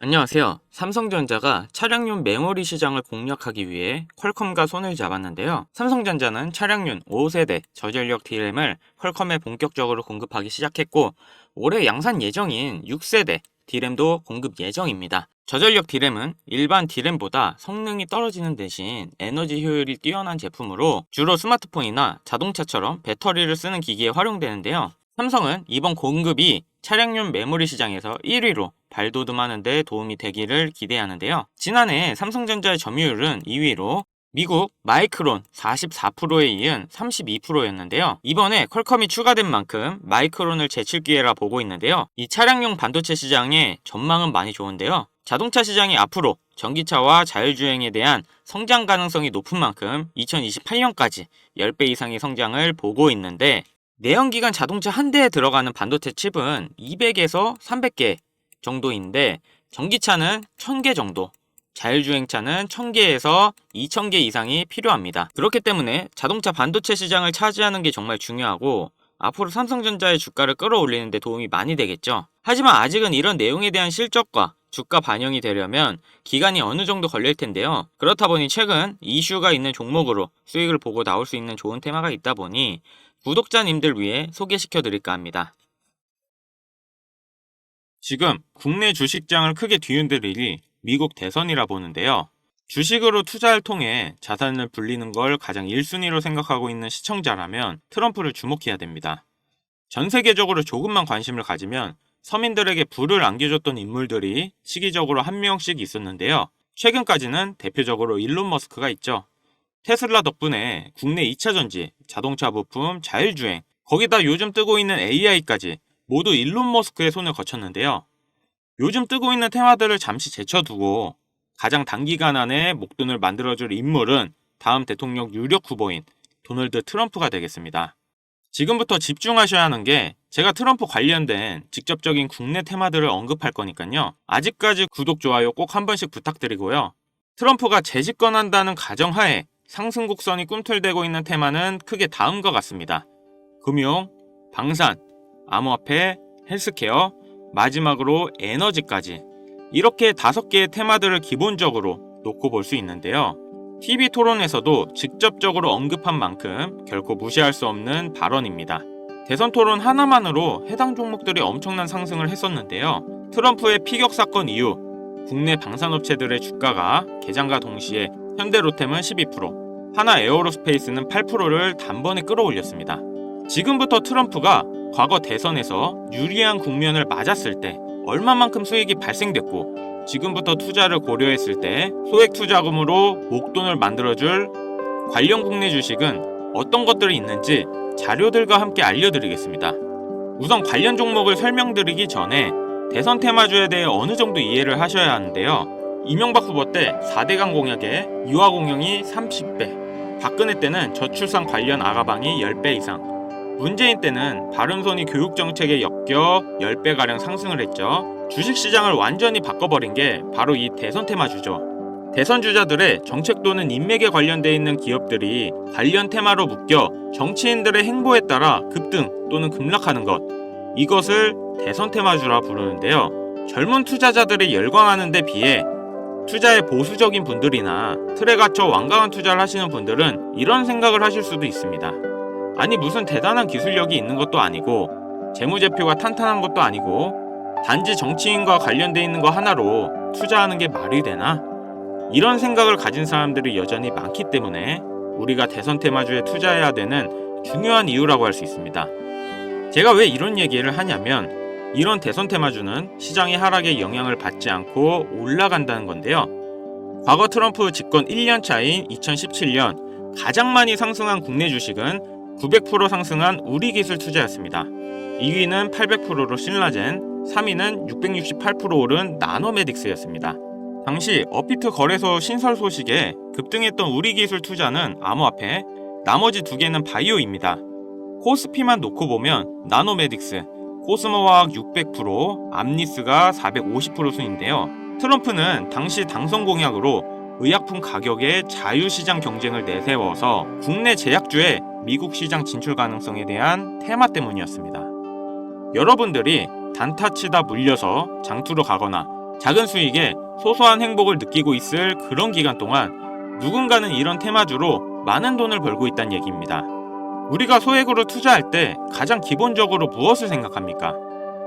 안녕하세요. 삼성전자가 차량용 메모리 시장을 공략하기 위해 퀄컴과 손을 잡았는데요. 삼성전자는 차량용 5세대 저전력 D램을 퀄컴에 본격적으로 공급하기 시작했고, 올해 양산 예정인 6세대 D램도 공급 예정입니다. 저전력 D램은 일반 D램보다 성능이 떨어지는 대신 에너지 효율이 뛰어난 제품으로 주로 스마트폰이나 자동차처럼 배터리를 쓰는 기기에 활용되는데요. 삼성은 이번 공급이 차량용 메모리 시장에서 1위로 발돋움하는 데 도움이 되기를 기대하는데요. 지난해 삼성전자의 점유율은 2위로 미국 마이크론 44%에 이은 32%였는데요. 이번에 퀄컴이 추가된 만큼 마이크론을 제칠 기회라 보고 있는데요. 이 차량용 반도체 시장의 전망은 많이 좋은데요. 자동차 시장이 앞으로 전기차와 자율주행에 대한 성장 가능성이 높은 만큼 2028년까지 10배 이상의 성장을 보고 있는데, 내연기관 자동차 한 대에 들어가는 반도체 칩은 200에서 300개 정도인데, 전기차는 1000개 정도, 자율주행차는 1000개에서 2000개 이상이 필요합니다. 그렇기 때문에 자동차 반도체 시장을 차지하는 게 정말 중요하고, 앞으로 삼성전자의 주가를 끌어올리는 데 도움이 많이 되겠죠. 하지만 아직은 이런 내용에 대한 실적과 주가 반영이 되려면 기간이 어느 정도 걸릴 텐데요. 그렇다 보니 최근 이슈가 있는 종목으로 수익을 보고 나올 수 있는 좋은 테마가 있다 보니 구독자님들 위해 소개시켜 드릴까 합니다. 지금 국내 주식장을 크게 뒤흔들 일이 미국 대선이라 보는데요. 주식으로 투자를 통해 자산을 불리는 걸 가장 1순위로 생각하고 있는 시청자라면 트럼프를 주목해야 됩니다. 전 세계적으로 조금만 관심을 가지면 서민들에게 부를 안겨줬던 인물들이 시기적으로 한 명씩 있었는데요. 최근까지는 대표적으로 일론 머스크가 있죠. 테슬라 덕분에 국내 2차전지, 자동차 부품, 자율주행, 거기다 요즘 뜨고 있는 AI까지 모두 일론 머스크의 손을 거쳤는데요. 요즘 뜨고 있는 테마들을 잠시 제쳐두고 가장 단기간 안에 목돈을 만들어줄 인물은 다음 대통령 유력 후보인 도널드 트럼프가 되겠습니다. 지금부터 집중하셔야 하는 게, 제가 트럼프 관련된 직접적인 국내 테마들을 언급할 거니까요. 아직까지 구독, 좋아요 꼭 한 번씩 부탁드리고요. 트럼프가 재집권한다는 가정하에 상승 곡선이 꿈틀대고 있는 테마는 크게 다음과 같습니다. 금융, 방산, 암호화폐, 헬스케어, 마지막으로 에너지까지, 이렇게 5개의 테마들을 기본적으로 놓고 볼 수 있는데요. TV 토론에서도 직접적으로 언급한 만큼 결코 무시할 수 없는 발언입니다. 대선 토론 하나만으로 해당 종목들이 엄청난 상승을 했었는데요. 트럼프의 피격 사건 이후 국내 방산업체들의 주가가 개장과 동시에 현대로템은 12%, 하나 에어로스페이스는 8%를 단번에 끌어올렸습니다. 지금부터 트럼프가 과거 대선에서 유리한 국면을 맞았을 때 얼마만큼 수익이 발생됐고, 지금부터 투자를 고려했을 때 소액 투자금으로 목돈을 만들어줄 관련 국내 주식은 어떤 것들이 있는지 자료들과 함께 알려드리겠습니다. 우선 관련 종목을 설명드리기 전에 대선 테마주에 대해 어느 정도 이해를 하셔야 하는데요. 이명박 후보 때 4대강 공약에 유아 공영이 30배, 박근혜 때는 저출산 관련 아가방이 10배 이상, 문재인 때는 바른손이 교육정책에 엮여 10배가량 상승을 했죠. 주식시장을 완전히 바꿔버린 게 바로 이 대선 테마주죠. 대선 주자들의 정책 또는 인맥에 관련되어 있는 기업들이 관련 테마로 묶여 정치인들의 행보에 따라 급등 또는 급락하는 것, 이것을 대선 테마주라 부르는데요. 젊은 투자자들이 열광하는 데 비해 투자에 보수적인 분들이나 틀에 갇혀 완강한 투자를 하시는 분들은 이런 생각을 하실 수도 있습니다. 아니, 무슨 대단한 기술력이 있는 것도 아니고 재무제표가 탄탄한 것도 아니고 단지 정치인과 관련돼 있는 거 하나로 투자하는 게 말이 되나? 이런 생각을 가진 사람들이 여전히 많기 때문에 우리가 대선 테마주에 투자해야 되는 중요한 이유라고 할 수 있습니다. 제가 왜 이런 얘기를 하냐면, 이런 대선 테마주는 시장의 하락에 영향을 받지 않고 올라간다는 건데요. 과거 트럼프 집권 1년 차인 2017년 가장 많이 상승한 국내 주식은 900% 상승한 우리기술 투자였습니다. 2위는 800%로 신라젠, 3위는 668% 오른 나노메딕스였습니다. 당시 업비트 거래소 신설 소식에 급등했던 우리기술 투자는 암호화폐, 나머지 2개는 바이오입니다. 코스피만 놓고 보면 나노메딕스, 코스모화학 600%, 암리스가 450% 순인데요. 트럼프는 당시 당선 공약으로 의약품 가격의 자유시장 경쟁을 내세워서 국내 제약주의 미국 시장 진출 가능성에 대한 테마 때문이었습니다. 여러분들이 단타 치다 물려서 장투로 가거나 작은 수익에 소소한 행복을 느끼고 있을 그런 기간 동안 누군가는 이런 테마주로 많은 돈을 벌고 있다는 얘기입니다. 우리가 소액으로 투자할 때 가장 기본적으로 무엇을 생각합니까?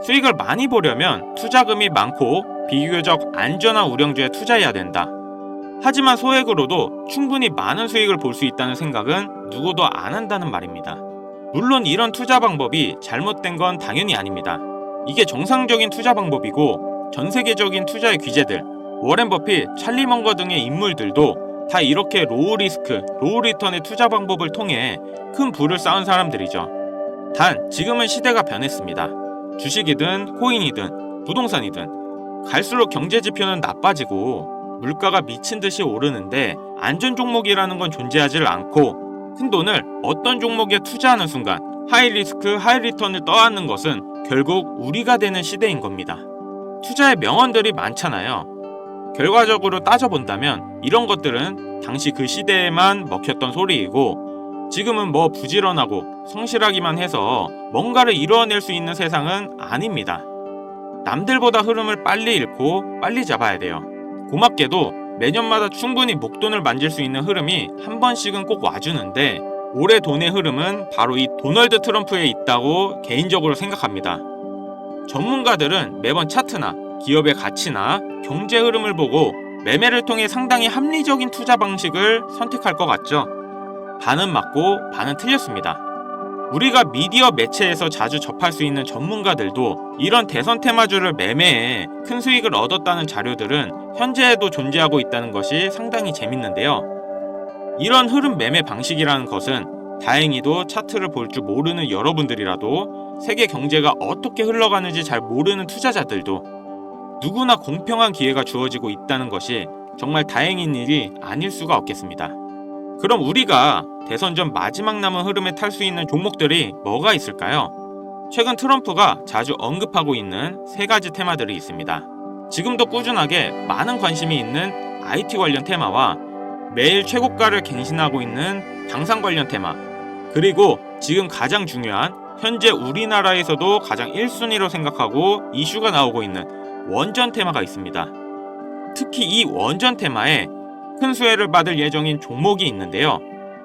수익을 많이 보려면 투자금이 많고 비교적 안전한 우량주에 투자해야 된다. 하지만 소액으로도 충분히 많은 수익을 볼 수 있다는 생각은 누구도 안 한다는 말입니다. 물론 이런 투자 방법이 잘못된 건 당연히 아닙니다. 이게 정상적인 투자 방법이고 전 세계적인 투자의 귀재들, 워렌 버핏, 찰리 먼거 등의 인물들도 다 이렇게 로우 리스크, 로우 리턴의 투자 방법을 통해 큰 부를 쌓은 사람들이죠. 단 지금은 시대가 변했습니다. 주식이든 코인이든 부동산이든 갈수록 경제 지표는 나빠지고 물가가 미친 듯이 오르는데 안전 종목이라는 건 존재하지 않고 큰 돈을 어떤 종목에 투자하는 순간 하이 리스크 하이 리턴을 떠안는 것은 결국 우리가 되는 시대인 겁니다. 투자의 명언들이 많잖아요. 결과적으로 따져본다면 이런 것들은 당시 그 시대에만 먹혔던 소리이고 지금은 뭐 부지런하고 성실하기만 해서 뭔가를 이루어낼 수 있는 세상은 아닙니다. 남들보다 흐름을 빨리 읽고 빨리 잡아야 돼요. 고맙게도 매년마다 충분히 목돈을 만질 수 있는 흐름이 한 번씩은 꼭 와주는데 올해 돈의 흐름은 바로 이 도널드 트럼프에 있다고 개인적으로 생각합니다. 전문가들은 매번 차트나 기업의 가치나 경제 흐름을 보고 매매를 통해 상당히 합리적인 투자 방식을 선택할 것 같죠? 반은 맞고 반은 틀렸습니다. 우리가 미디어 매체에서 자주 접할 수 있는 전문가들도 이런 대선 테마주를 매매해 큰 수익을 얻었다는 자료들은 현재에도 존재하고 있다는 것이 상당히 재밌는데요. 이런 흐름 매매 방식이라는 것은 다행히도 차트를 볼 줄 모르는 여러분들이라도 세계 경제가 어떻게 흘러가는지 잘 모르는 투자자들도 누구나 공평한 기회가 주어지고 있다는 것이 정말 다행인 일이 아닐 수가 없겠습니다. 그럼 우리가 대선 전 마지막 남은 흐름에 탈 수 있는 종목들이 뭐가 있을까요? 최근 트럼프가 자주 언급하고 있는 3가지 테마들이 있습니다. 지금도 꾸준하게 많은 관심이 있는 IT 관련 테마와 매일 최고가를 갱신하고 있는 당산 관련 테마, 그리고 지금 가장 중요한 현재 우리나라에서도 가장 1순위로 생각하고 이슈가 나오고 있는 원전 테마가 있습니다. 특히 이 원전 테마에 큰 수혜를 받을 예정인 종목이 있는데요.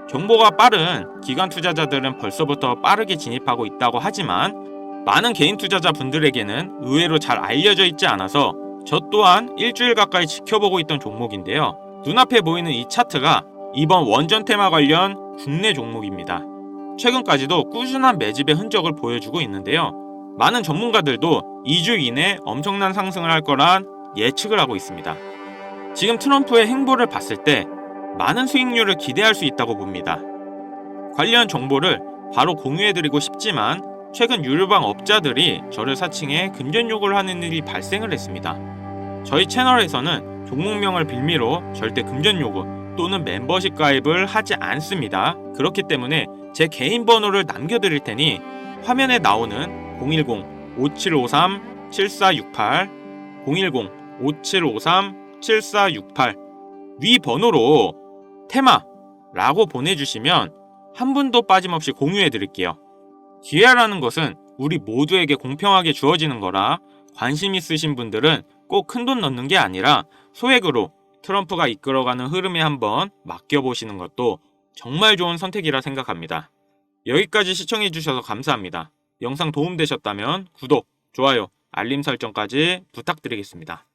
정보가 빠른 기관 투자자들은 벌써부터 빠르게 진입하고 있다고 하지만 많은 개인 투자자분들에게는 의외로 잘 알려져 있지 않아서 저 또한 일주일 가까이 지켜보고 있던 종목인데요. 눈앞에 보이는 이 차트가 이번 원전 테마 관련 국내 종목입니다. 최근까지도 꾸준한 매집의 흔적을 보여주고 있는데요. 많은 전문가들도 2주 이내 엄청난 상승을 할 거란 예측을 하고 있습니다. 지금 트럼프의 행보를 봤을 때 많은 수익률을 기대할 수 있다고 봅니다. 관련 정보를 바로 공유해드리고 싶지만 최근 유료방 업자들이 저를 사칭해 금전 요구를 하는 일이 발생을 했습니다. 저희 채널에서는 종목명을 빌미로 절대 금전 요구 또는 멤버십 가입을 하지 않습니다. 그렇기 때문에 제 개인 번호를 남겨드릴 테니 화면에 나오는 010-5753-7468 010-5753-7468 위 번호로 테마라고 보내주시면 한 분도 빠짐없이 공유해드릴게요. 기회라는 것은 우리 모두에게 공평하게 주어지는 거라 관심 있으신 분들은 꼭 큰돈 넣는 게 아니라 소액으로 트럼프가 이끌어가는 흐름에 한번 맡겨보시는 것도 정말 좋은 선택이라 생각합니다. 여기까지 시청해주셔서 감사합니다. 영상 도움되셨다면 구독, 좋아요, 알림 설정까지 부탁드리겠습니다.